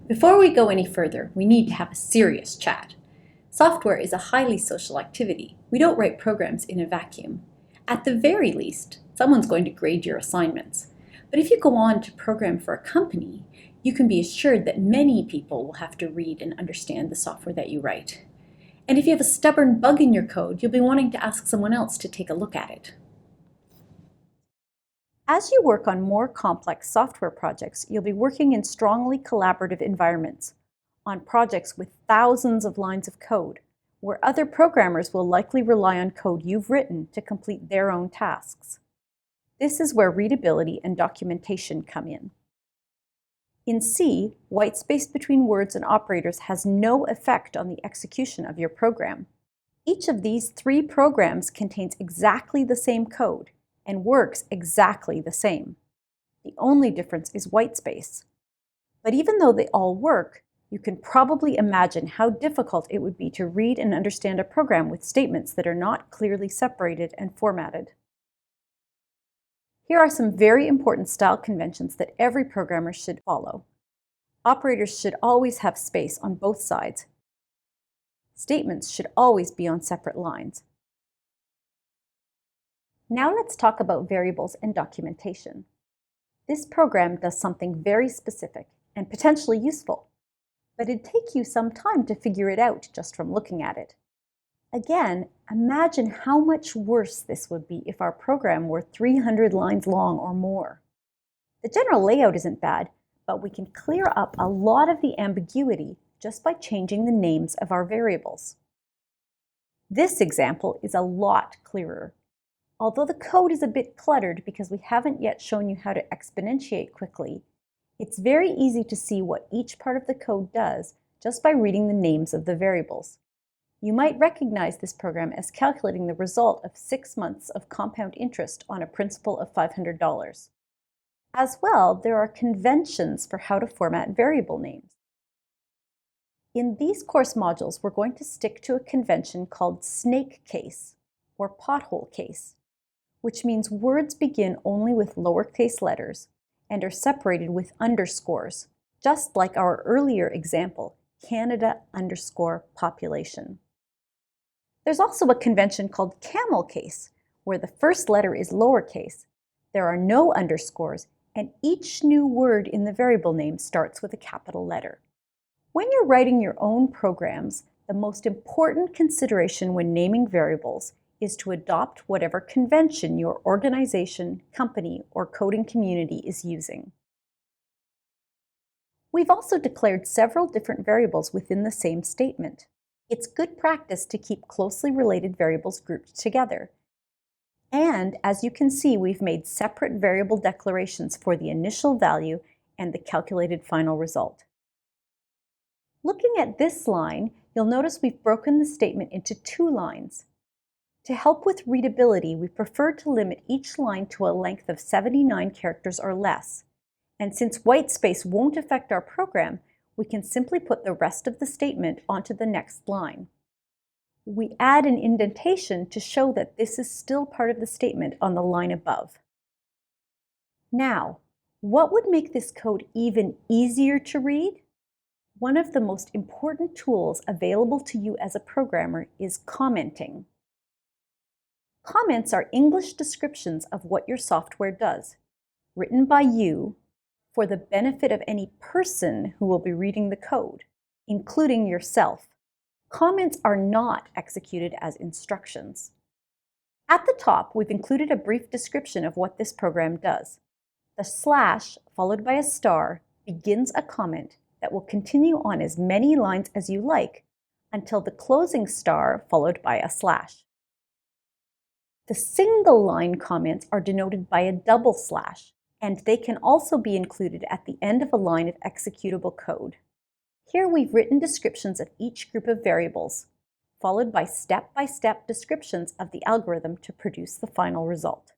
Before we go any further, we need to have a serious chat. Software is a highly social activity. We don't write programs in a vacuum. At the very least, someone's going to grade your assignments. But if you go on to program for a company, you can be assured that many people will have to read and understand the software that you write. And if you have a stubborn bug in your code, you'll be wanting to ask someone else to take a look at it. As you work on more complex software projects, you'll be working in strongly collaborative environments, on projects with thousands of lines of code, where other programmers will likely rely on code you've written to complete their own tasks. This is where readability and documentation come in. In C, white space between words and operators has no effect on the execution of your program. Each of these three programs contains exactly the same code and works exactly the same. The only difference is white space. But even though they all work, you can probably imagine how difficult it would be to read and understand a program with statements that are not clearly separated and formatted. Here are some very important style conventions that every programmer should follow. Operators should always have space on both sides. Statements should always be on separate lines. Now let's talk about variables and documentation. This program does something very specific and potentially useful, but it'd take you some time to figure it out just from looking at it. Again, imagine how much worse this would be if our program were 300 lines long or more. The general layout isn't bad, but we can clear up a lot of the ambiguity just by changing the names of our variables. This example is a lot clearer. Although the code is a bit cluttered because we haven't yet shown you how to exponentiate quickly, it's very easy to see what each part of the code does just by reading the names of the variables. You might recognize this program as calculating the result of 6 months of compound interest on a principal of $500. As well, there are conventions for how to format variable names. In these course modules, we're going to stick to a convention called snake case or pothole case, which means words begin only with lowercase letters and are separated with underscores, just like our earlier example, Canada underscore population. There's also a convention called camel case, where the first letter is lowercase, there are no underscores, and each new word in the variable name starts with a capital letter. When you're writing your own programs, the most important consideration when naming variables is to adopt whatever convention your organization, company, or coding community is using. We've also declared several different variables within the same statement. It's good practice to keep closely related variables grouped together. And as you can see, we've made separate variable declarations for the initial value and the calculated final result. Looking at this line, you'll notice we've broken the statement into 2 lines. To help with readability, we prefer to limit each line to a length of 79 characters or less. And since white space won't affect our program, we can simply put the rest of the statement onto the next line. We add an indentation to show that this is still part of the statement on the line above. Now, what would make this code even easier to read? One of the most important tools available to you as a programmer is commenting. Comments are English descriptions of what your software does, written by you for the benefit of any person who will be reading the code, including yourself. Comments are not executed as instructions. At the top, we've included a brief description of what this program does. The slash, followed by a star, begins a comment that will continue on as many lines as you like until the closing star, followed by a slash. The single line comments are denoted by a double slash, and they can also be included at the end of a line of executable code. Here we've written descriptions of each group of variables, followed by step-by-step descriptions of the algorithm to produce the final result.